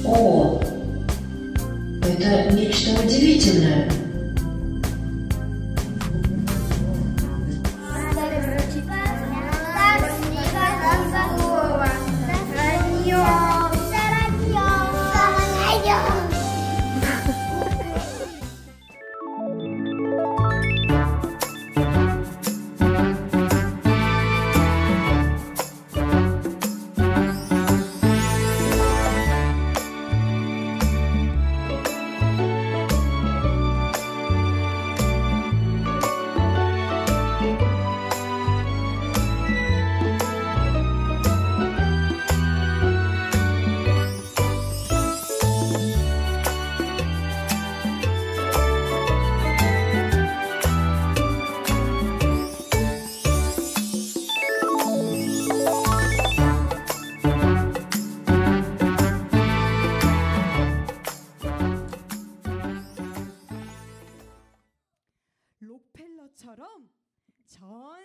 О, это нечто удивительное.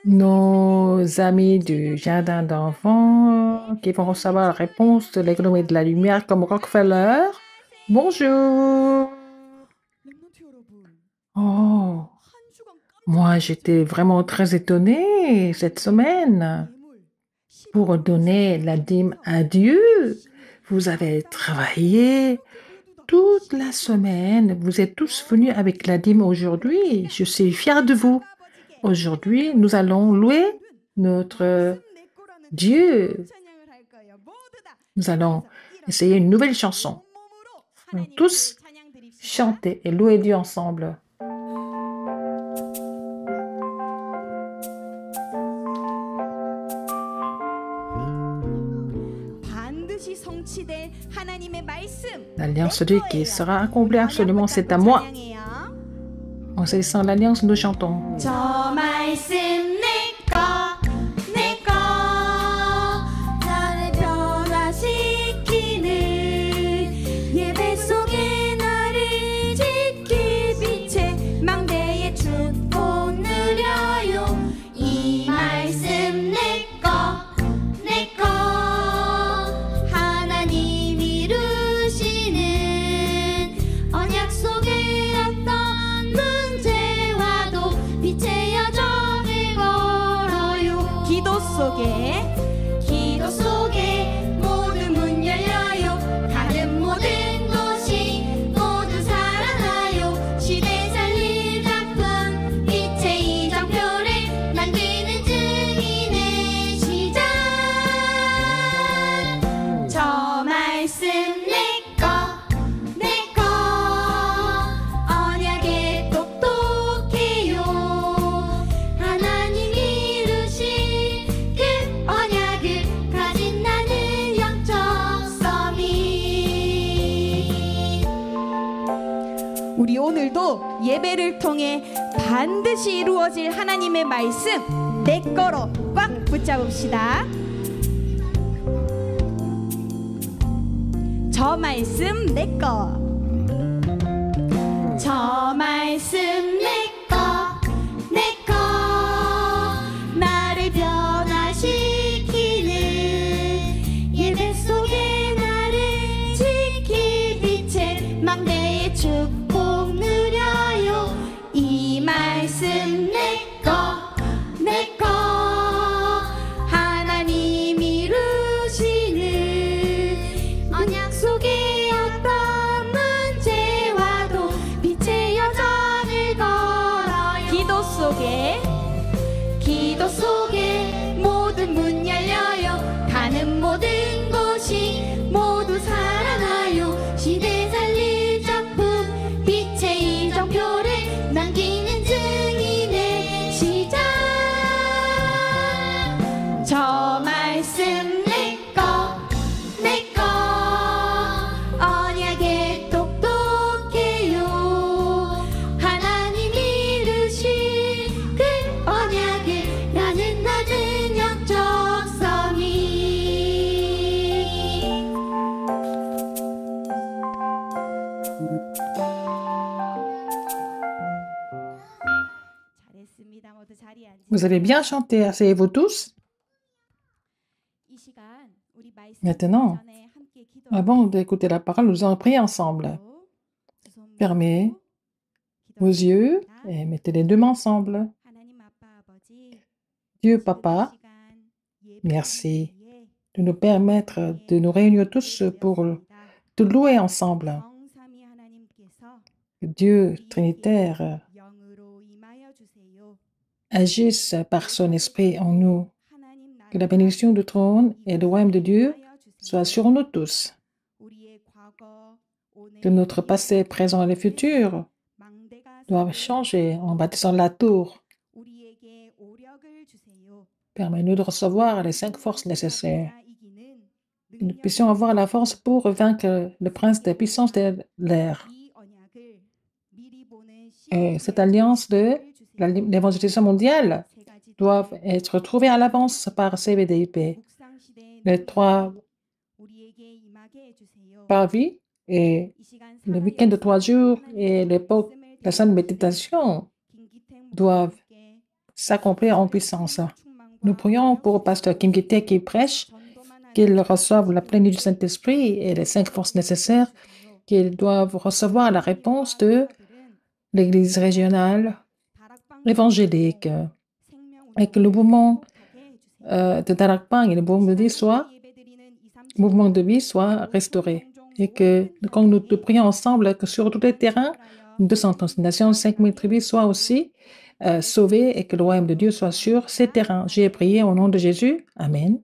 Nos amis du jardin d'enfants qui vont recevoir la réponse de l'économie de la lumière comme Rockefeller. Bonjour. Oh, moi j'étais vraiment très étonnée cette semaine pour donner la dîme à Dieu. Vous avez travaillé toute la semaine. Vous êtes tous venus avec la dîme aujourd'hui. Je suis fière de vous. Aujourd'hui, nous allons louer notre Dieu. Nous allons essayer une nouvelle chanson. Nous allons tous chanter et louer Dieu ensemble. L'alliance de Dieu qui sera accomplie absolument, c'est à moi. En saisissant l'alliance, nous chantons. 우리 오늘도 예배를 통해 반드시 이루어질 하나님의 말씀 내 거로 꽉 붙잡읍시다. 저 말씀 내 거. 저 말씀 내 거. 내 거. 나를 변화시키는 예배 속에 나를 지킬 빛의 망대의 축복 누려요. 이 말씀 내 거. 내 거. 하나님 이루시는 언약 속에 어떤 문제와도 빛의 여정을 걸어요. 기도 속에 모든 문 열려요. 가는 모든 곳이 모두 살아나요. 시대 살릴 작품 빛의 이정표를 남기는 증인의 시작. 저 말씀 내 거. 내 거. 언약에 똑똑해요. 하나님 이루신 그 언약을 나는 낮은 영적 섬이. 잘했습니다. 모두 자리에 앉으세요. Vous avez bien chanté, asseyez-vous tous. Maintenant, avant d'écouter la parole, nous allons prier ensemble. Fermez vos yeux et mettez les deux mains ensemble. Dieu Papa, merci de nous permettre de nous réunir tous pour te louer ensemble. Que Dieu Trinitaire agisse par son esprit en nous. Que la bénédiction du trône et du royaume de Dieu soit sur nous tous. Que notre passé, présent et le futur doivent changer en bâtissant la tour. Permets-nous de recevoir les 5 forces nécessaires. Que nous puissions avoir la force pour vaincre le prince des puissances de l'air. Et cette alliance de l'évangélisation mondiale doit être trouvée à l'avance par CVDIP. Les 3 parvis et le week-end de 3 jours et l'époque de la sainte méditation doivent s'accomplir en puissance. Nous prions pour pasteur Kim Ki-tae qui prêche, qu'il reçoive la plénitude du Saint-Esprit et les 5 forces nécessaires, qu'ils doivent recevoir la réponse de l'Église régionale évangélique et que le mouvement de Darakbang et le mouvement de vie soit restauré. Et que quand nous te prions ensemble, que sur tous les terrains, 230 nations, 5000 tribus soient aussi sauvées et que le royaume de Dieu soit sur ces terrains. J'ai prié au nom de Jésus. Amen.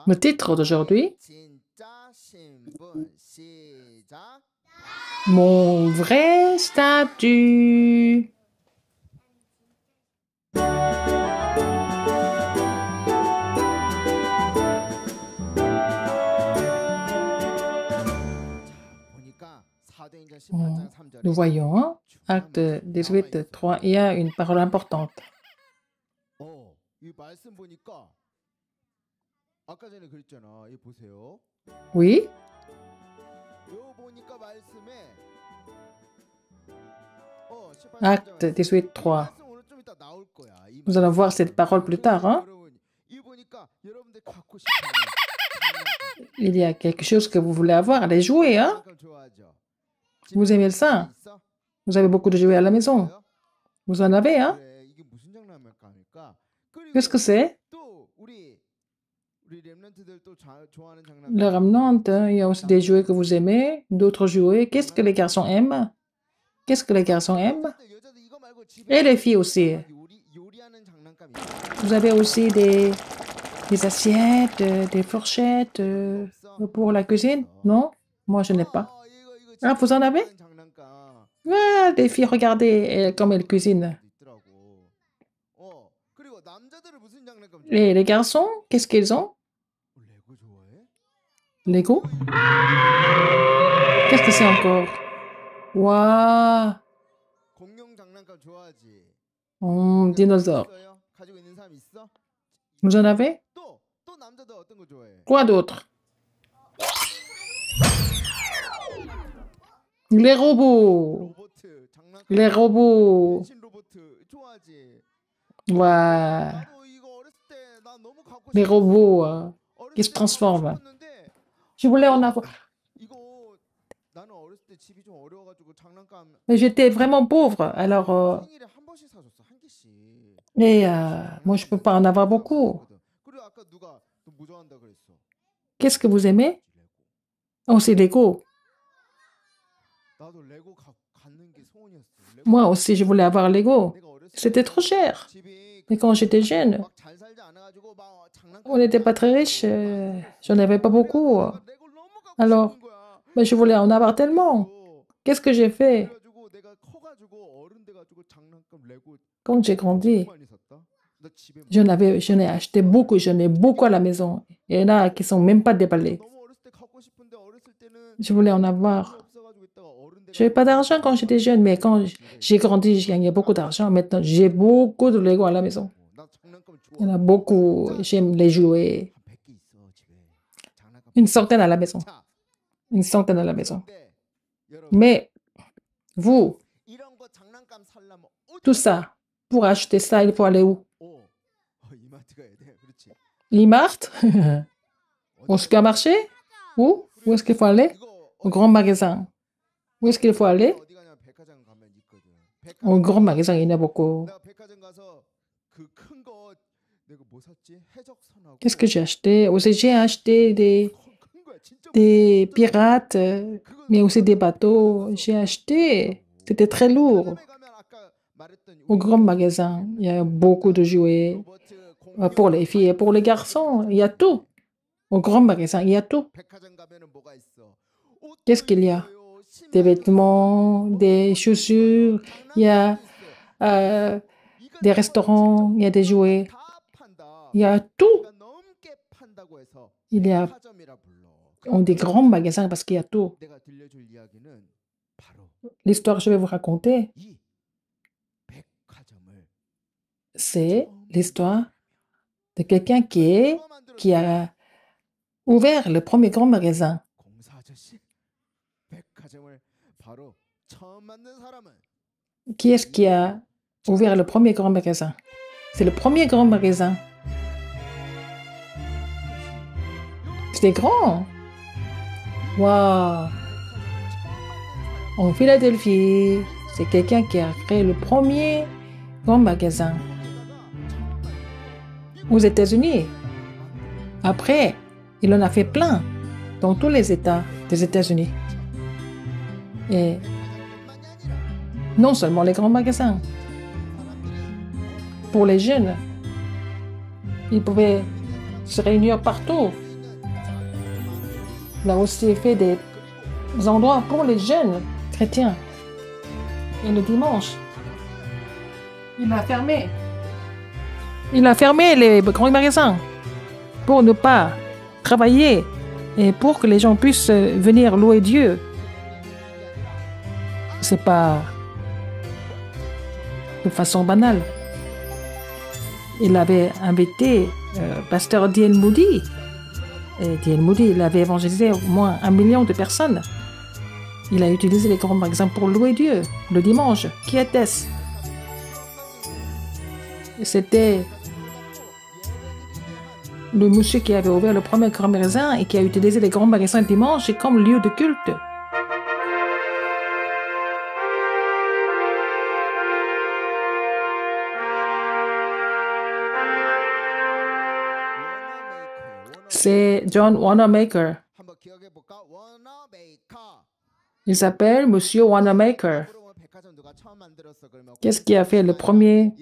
Le titre d'aujourd'hui, Mon vrai statut. Nous voyons, acte 18, 3, il y a une parole importante. Oui. Acte 18, 3. Nous allons voir cette parole plus tard. Hein? Il y a quelque chose que vous voulez avoir, allez jouer. Hein? Vous aimez ça? Vous avez beaucoup de jouets à la maison. Vous en avez, hein? Qu'est-ce que c'est? Le remnant, il y a aussi des jouets que vous aimez, d'autres jouets. Qu'est-ce que les garçons aiment? Qu'est-ce que les garçons aiment? Et les filles aussi. Vous avez aussi des assiettes, des fourchettes pour la cuisine? Non? Moi, je n'ai pas. Ah, vous en avez? Ah, des filles, regardez comme elles cuisinent. Et les garçons, qu'est-ce qu'ils ont? Lego? Qu'est-ce que c'est encore? Waouh! Dinosaure. Vous en avez? Quoi d'autre? Les robots. Les robots. Waouh! Les robots qui se transforment. Je voulais en avoir. Mais j'étais vraiment pauvre. Alors, moi, je ne peux pas en avoir beaucoup. Qu'est-ce que vous aimez? Oh, c'est Lego. Moi aussi, je voulais avoir Lego. C'était trop cher. Mais quand j'étais jeune, on n'était pas très riches. J'en avais pas beaucoup. Alors, je voulais en avoir tellement Qu'est-ce que j'ai fait? Quand j'ai grandi, j'en ai acheté beaucoup, j'en ai beaucoup à la maison. Il y en a qui ne sont même pas déballés. Je voulais en avoir. Je n'avais pas d'argent quand j'étais jeune, mais quand j'ai grandi, j'ai gagné beaucoup d'argent. Maintenant, j'ai beaucoup de Lego à la maison. Il y en a beaucoup. J'aime les jouer. Une centaine à la maison. Une centaine à la maison. Mais vous, tout ça, pour acheter ça, il faut aller où? L'E-Mart? Au supermarché? Où? Où est-ce qu'il faut aller? Au grand magasin. Où est-ce qu'il faut aller? Au grand magasin, il y en a beaucoup. Qu'est-ce que j'ai acheté? Aussi, j'ai acheté des pirates, mais aussi des bateaux. J'ai acheté. C'était très lourd. Au grand magasin, il y a beaucoup de jouets pour les filles et pour les garçons. Il y a tout. Au grand magasin, il y a tout. Qu'est-ce qu'il y a? Des vêtements, des chaussures, il y a des restaurants, il y a des jouets. Il y a tout. Il y a des grands magasins parce qu'il y a tout. L'histoire que je vais vous raconter, c'est l'histoire de quelqu'un qui a ouvert le premier grand magasin. Qui est-ce qui a ouvert le premier grand magasin? C'est le premier grand magasin. C'était grand. Waouh! En Philadelphie, c'est quelqu'un qui a créé le premier grand magasin. Aux États-Unis. Après, il en a fait plein dans tous les États des États-Unis. Et non seulement les grands magasins. Pour les jeunes, ils pouvaient se réunir partout. Il a aussi fait des endroits pour les jeunes chrétiens. Et le dimanche, il a fermé. Il a fermé les grands magasins pour ne pas travailler et pour que les gens puissent venir louer Dieu. C'est pas de façon banale. Il avait invité pasteur D.L. Moody. Et D.L. Moody, il avait évangélisé au moins 1 million de personnes. Il a utilisé les grands magasins pour louer Dieu le dimanche. Qui était-ce? C'était le monsieur qui avait ouvert le premier grand magasin et qui a utilisé les grands magasins le dimanche comme lieu de culte. C'est John Wanamaker. Il s'appelle Monsieur Wanamaker. Qu'est-ce qui a fait le premier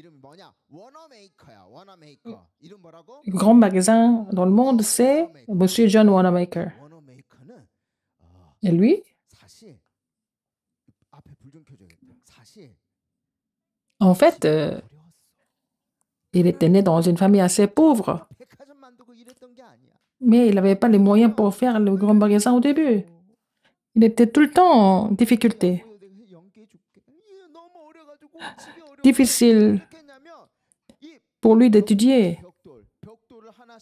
grand magasin dans le monde? C'est Monsieur John Wanamaker. Et lui, en fait, il était né dans une famille assez pauvre. Mais il n'avait pas les moyens pour faire le grand magasin au début. Il était tout le temps en difficulté. Difficile pour lui d'étudier.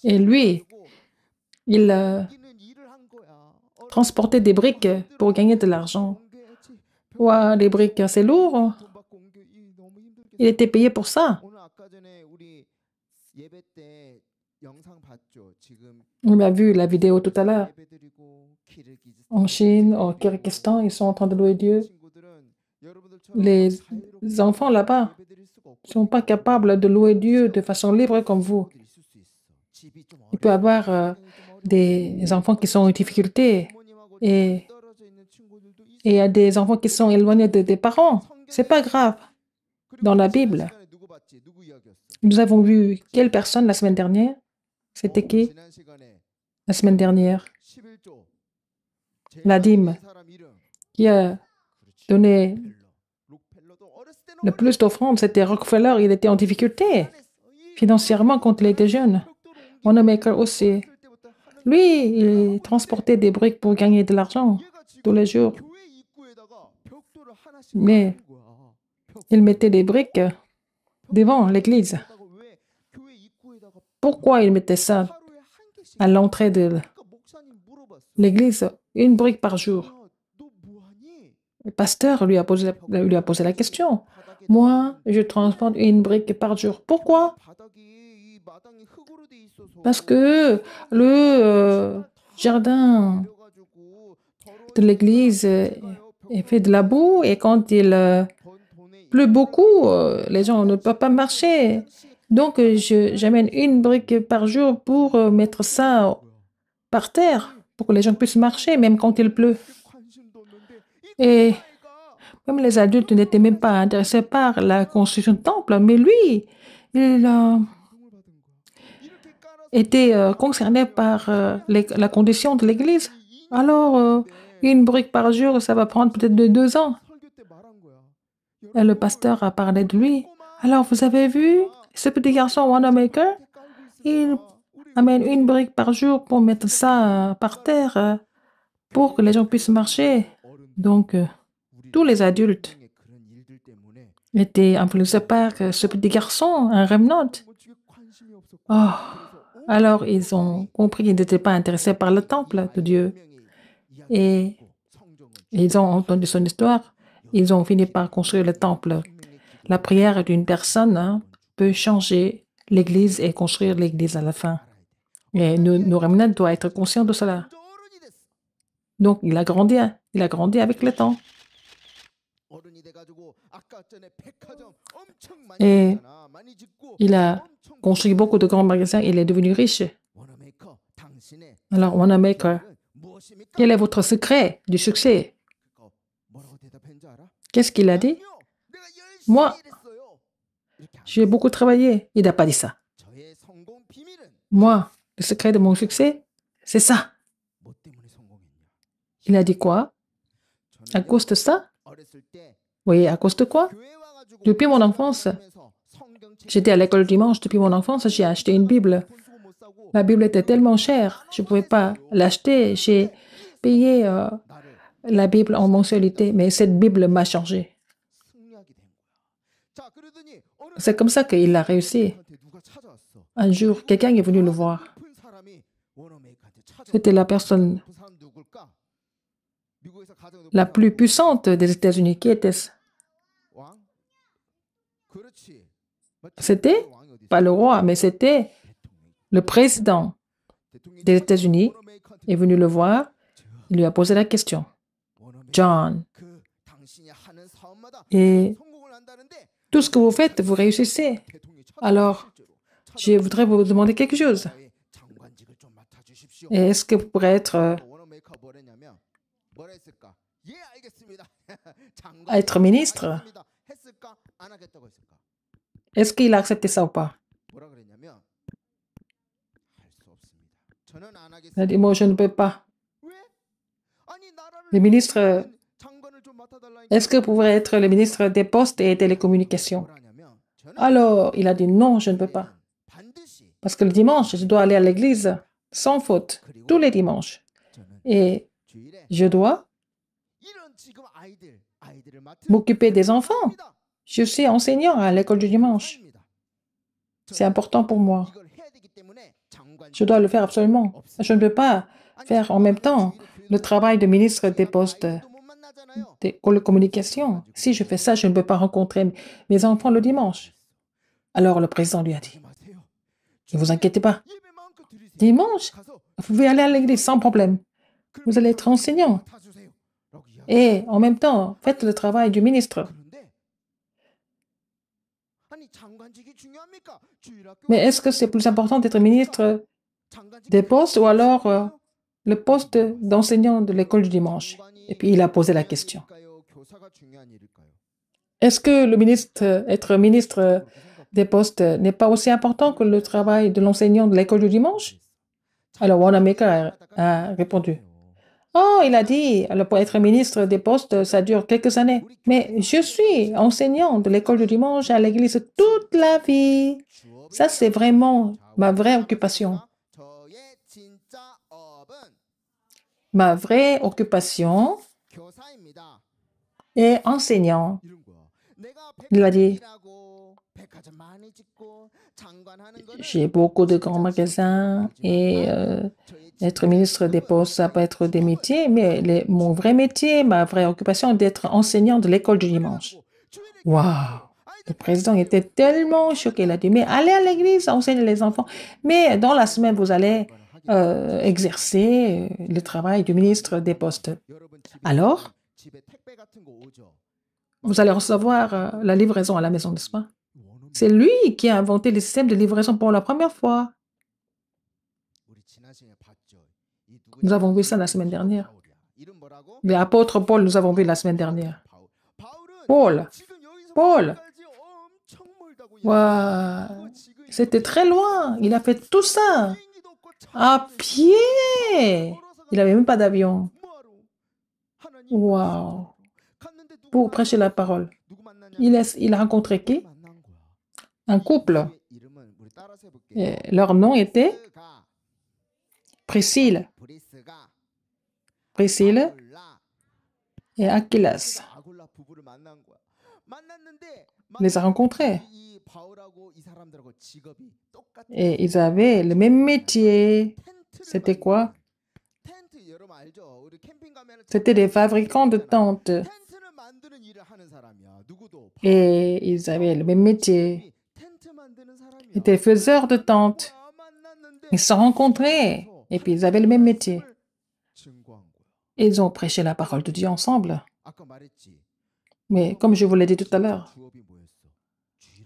Et lui, il transportait des briques pour gagner de l'argent. Ouais, les briques, c'est lourd. Il était payé pour ça. On a vu la vidéo tout à l'heure. En Chine, au Kyrgyzstan, ils sont en train de louer Dieu. Les enfants là-bas ne sont pas capables de louer Dieu de façon libre comme vous. Il peut y avoir des enfants qui sont en difficulté et il y a des enfants qui sont éloignés des parents. C'est pas grave. Dans la Bible, nous avons vu quelle personne la semaine dernière? C'était qui? La semaine dernière. La dîme. Qui a donnait le plus d'offrandes, c'était Rockefeller. Il était en difficulté financièrement quand il était jeune. Wanamaker aussi. Lui, il transportait des briques pour gagner de l'argent tous les jours. Mais il mettait des briques devant l'église. Pourquoi il mettait ça à l'entrée de l'église? Une brique par jour. Le pasteur lui a posé la question. Moi, je transporte une brique par jour. Pourquoi? Parce que le jardin de l'église est fait de la boue et quand il pleut beaucoup, les gens ne peuvent pas marcher. Donc, j'amène une brique par jour pour mettre ça par terre, pour que les gens puissent marcher, même quand il pleut. Et même les adultes n'étaient même pas intéressés par la construction du temple, mais lui, il était concerné par la condition de l'église. Alors, une brique par jour, ça va prendre peut-être 2 ans. Et le pasteur a parlé de lui. Alors, vous avez vu ce petit garçon Wanamaker? Il amène une brique par jour pour mettre ça par terre pour que les gens puissent marcher. Donc, tous les adultes étaient influencés par ce petit garçon, un remnant. Oh. Alors, ils ont compris qu'ils n'étaient pas intéressés par le temple de Dieu. Et ils ont entendu son histoire. Ils ont fini par construire le temple. La prière d'une personne peut changer l'église et construire l'église à la fin. Et nos remnants doivent être conscients de cela. Donc, il a grandi avec le temps. Et il a construit beaucoup de grands magasins. Il est devenu riche. Alors, Wanamaker, quel est votre secret du succès? Qu'est-ce qu'il a dit? Moi, j'ai beaucoup travaillé. Il n'a pas dit ça. Moi, le secret de mon succès, c'est ça. Il a dit quoi? À cause de ça? Oui, à cause de quoi? Depuis mon enfance, j'étais à l'école dimanche. Depuis mon enfance, j'ai acheté une Bible. La Bible était tellement chère, je ne pouvais pas l'acheter. J'ai payé la Bible en mensualité, mais cette Bible m'a changé. C'est comme ça qu'il a réussi. Un jour, quelqu'un est venu le voir. C'était la personne la plus puissante des États-Unis. Qui était-ce? C'était pas le roi, mais c'était le président des États-Unis est venu le voir. Il lui a posé la question. John, et tout ce que vous faites, vous réussissez. Alors, je voudrais vous demander quelque chose. Est-ce que vous pourrez être ministre? Est-ce qu'il a accepté ça ou pas? Il a dit, moi, je ne peux pas. Le ministre, est-ce que vous pourrez être le ministre des Postes et Télécommunications? Alors, il a dit, non, je ne peux pas. Parce que le dimanche, je dois aller à l'église sans faute, tous les dimanches. Et je dois m'occuper des enfants. Je suis enseignant à l'école du dimanche. C'est important pour moi. Je dois le faire absolument. Je ne peux pas faire en même temps le travail de ministre des Postes de communication. Si je fais ça, je ne peux pas rencontrer mes enfants le dimanche. Alors le président lui a dit, ne vous inquiétez pas. Dimanche, vous pouvez aller à l'église sans problème. Vous allez être enseignant. Et en même temps, faites le travail du ministre. Mais est-ce que c'est plus important d'être ministre des Postes ou alors le poste d'enseignant de l'école du dimanche? Et puis il a posé la question. Est-ce que être ministre des Postes n'est pas aussi important que le travail de l'enseignant de l'école du dimanche? Alors Wanamaker a répondu, Oh, il a dit, alors pour être ministre des Postes, ça dure quelques années. Mais je suis enseignant de l'école du dimanche à l'église toute la vie. Ça, c'est vraiment ma vraie occupation. Ma vraie occupation est enseignant. Il a dit, j'ai beaucoup de grands magasins et être ministre des Postes, ça peut être des métiers, mais mon vrai métier, ma vraie occupation est d'être enseignant de l'école du dimanche. Waouh! Le président était tellement choqué. Il a dit, mais allez à l'église, enseigner les enfants. Mais dans la semaine, vous allez exercer le travail du ministre des Postes. Alors, vous allez recevoir la livraison à la maison, n'est-ce pas? C'est lui qui a inventé le système de livraison pour la première fois. Nous avons vu ça la semaine dernière. L'apôtre Paul, nous avons vu la semaine dernière. Paul. Wow. C'était très loin. Il a fait tout ça à pied. Il n'avait même pas d'avion. Wow. Pour prêcher la parole. Il a rencontré qui? Un couple. Et leur nom était Priscille et Aquilas. Il les a rencontrés. Et ils avaient le même métier. C'était quoi? C'était des fabricants de tentes. Et ils avaient le même métier. Ils étaient faiseurs de tentes. Ils se sont rencontrés. Et puis ils avaient le même métier. Et ils ont prêché la parole de Dieu ensemble. Mais comme je vous l'ai dit tout à l'heure,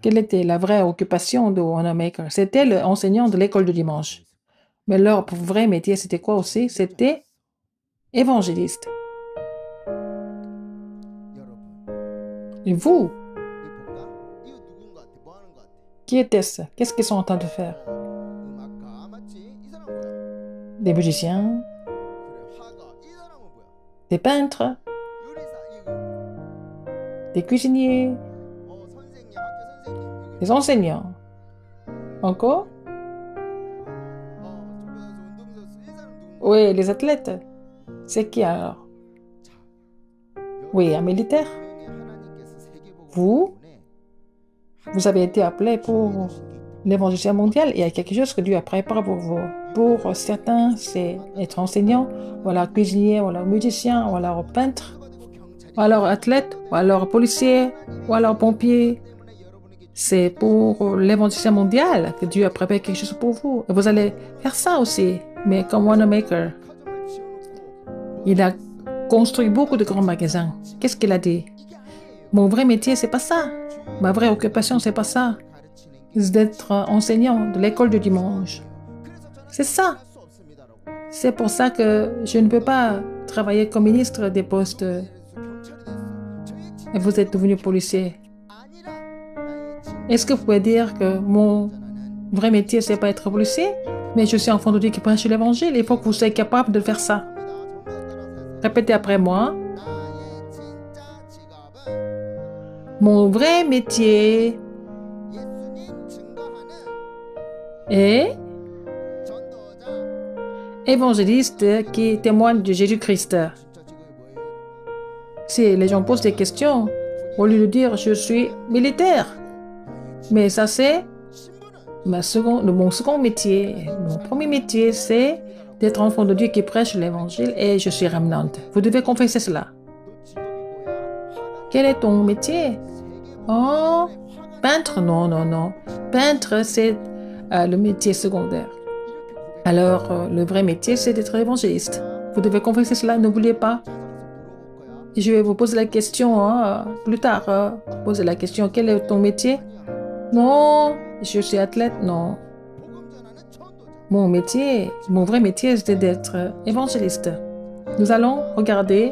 quelle était la vraie occupation de Wanamaker? C'était l'enseignant de l'école du dimanche. Mais leur vrai métier, c'était quoi aussi? C'était évangéliste. Et vous? Qui était-ce? Qu'est-ce qu'ils sont en train de faire? Des musiciens? Des peintres? Des cuisiniers? Des enseignants? Encore? Oui, les athlètes. C'est qui alors? Oui, un militaire. Vous avez été appelé pour l'évangélisation mondiale. Il y a quelque chose que Dieu a préparé pour vous. Pour certains, c'est être enseignant, ou alors cuisinier, ou alors musicien, ou alors peintre, ou alors athlète, ou alors policier, ou alors pompier. C'est pour l'évangélisation mondiale que Dieu a préparé quelque chose pour vous. Et vous allez faire ça aussi. Mais comme Wanamaker, il a construit beaucoup de grands magasins. Qu'est-ce qu'il a dit? Mon vrai métier, c'est pas ça. Ma vraie occupation, c'est pas ça. C'est d'être enseignant de l'école du dimanche. C'est ça. C'est pour ça que je ne peux pas travailler comme ministre des Postes. Et vous êtes devenu policier. Est-ce que vous pouvez dire que mon vrai métier, c'est pas être policier? Mais je suis enfant de Dieu qui prêche l'évangile. Il faut que vous soyez capable de faire ça. Répétez après moi. Mon vrai métier est évangéliste qui témoigne de Jésus-Christ. Si les gens posent des questions, au lieu de dire je suis militaire, mais ça c'est mon second métier. Mon premier métier, c'est d'être enfant de Dieu qui prêche l'évangile et je suis remnante. Vous devez confesser cela. Quel est ton métier? Oh, peintre? Non. Peintre, c'est le métier secondaire. Alors, le vrai métier, c'est d'être évangéliste. Vous devez confesser cela, n'oubliez pas. Je vais vous poser la question plus tard. Posez la question, quel est ton métier? Non, je suis athlète, non. Mon vrai métier, c'est d'être évangéliste. Nous allons regarder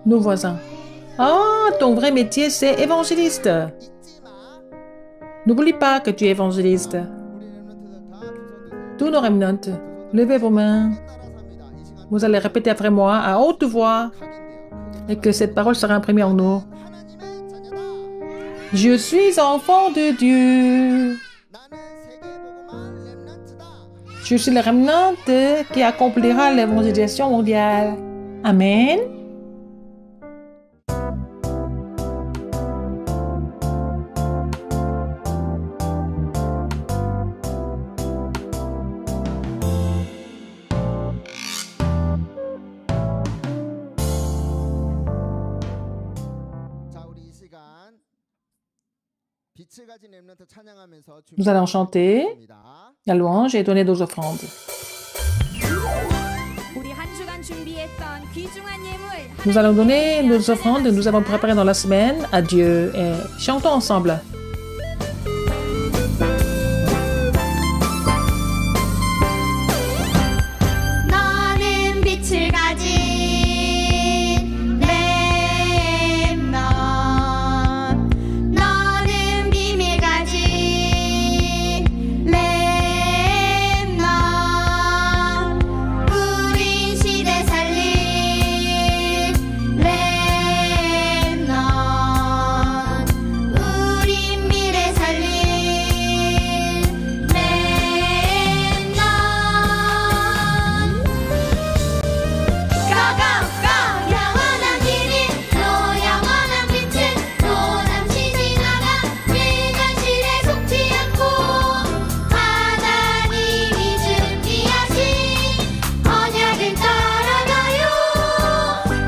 nos voisins. Ah, ton vrai métier, c'est évangéliste. N'oublie pas que tu es évangéliste. Tous nos remnants, levez vos mains. Vous allez répéter après moi à haute voix et que cette parole sera imprimée en nous. Je suis enfant de Dieu. Je suis le remnant qui accomplira l'évangélisation mondiale. Amen. Nous allons chanter la louange et donner nos offrandes. Nous allons donner nos offrandes que nous avons préparées dans la semaine à Dieu et chantons ensemble. 너는 빛을 가진 렘넌트 너는 비밀 가진 렘넌트 우린 시대 살릴 렘넌트 우린 미래 살릴 렘넌트 가가가 영원한 길이 또 영원한 빛은 또 잠시 지나가 밀면실에 속지 않고 하나님이 준비하신 언약을 따라가요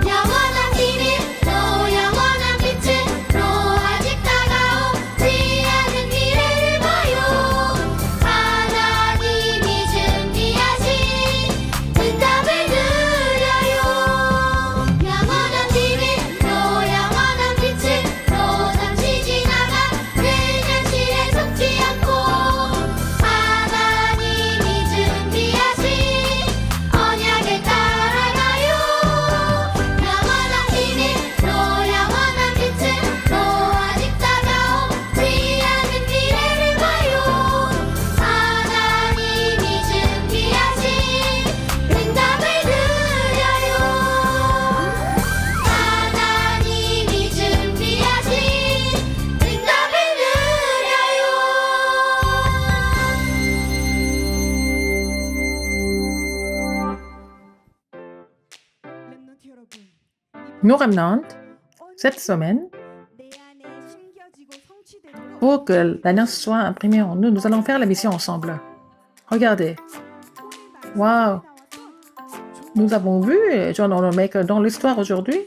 영원한 길이 또 영원한 빛은 또 아직 다가오지 않은 미래를 봐요 하나님이 준비하신 응답을 누려요 영원한 길이 또 영원한 빛은 또 잠시 지나가 그년실에 속지 않고 하나님이 준비하신 언약을 따라가요 영원한 길이 또 영원한 빛은 또 아직 다가오지 않은 미래를 봐요 하나님이 준비하신 응답을 누려요 하나님이 준비하신 응답을 Nous remnants, cette semaine, pour que l'alliance soit imprimée en nous, nous allons faire la mission ensemble. Regardez. Waouh! Nous avons vu John Onome dans l'histoire aujourd'hui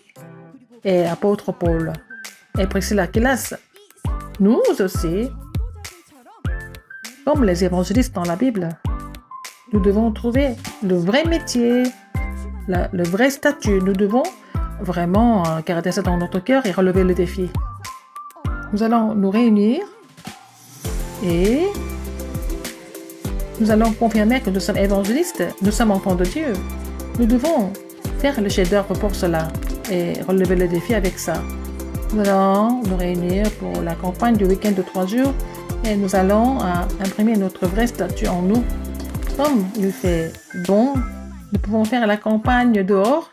et apôtre Paul et Priscilla Aquilas. Nous aussi, comme les évangélistes dans la Bible, nous devons trouver le vrai métier, le vrai statut. Nous devons vraiment garder ça dans notre cœur et relever le défi. Nous allons nous réunir et nous allons confirmer que nous sommes évangélistes, nous sommes enfants de Dieu. Nous devons faire le chef-d'œuvre pour cela et relever le défi avec ça. Nous allons nous réunir pour la campagne du week-end de 3 jours et nous allons imprimer notre vrai statut en nous. Comme il fait bon, nous pouvons faire la campagne dehors.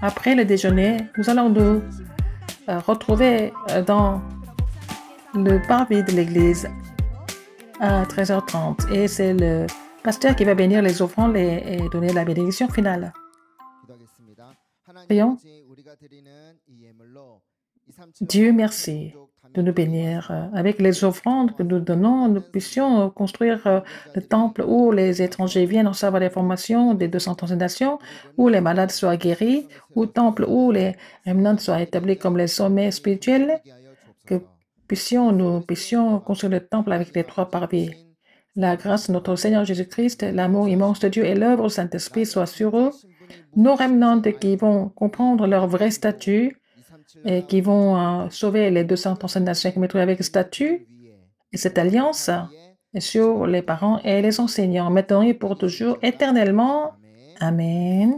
Après le déjeuner, nous allons nous retrouver dans le parvis de l'église à 13h30 et c'est le pasteur qui va bénir les offrandes et donner la bénédiction finale. Prions. Dieu, merci de nous bénir. Avec les offrandes que nous donnons, nous puissions construire le temple où les étrangers viennent recevoir des formations des 230 nations, où les malades soient guéris, où temple où les remnants soient établis comme les sommets spirituels, que nous puissions construire le temple avec les 3 parvis. La grâce de notre Seigneur Jésus-Christ, l'amour immense de Dieu et l'œuvre du Saint-Esprit soient sur eux. Nos remnants qui vont comprendre leur vrai statut et qui vont sauver les 235 nations qui mettront avec statut et cette alliance sur les parents et les enseignants, maintenant et pour toujours, éternellement. Amen.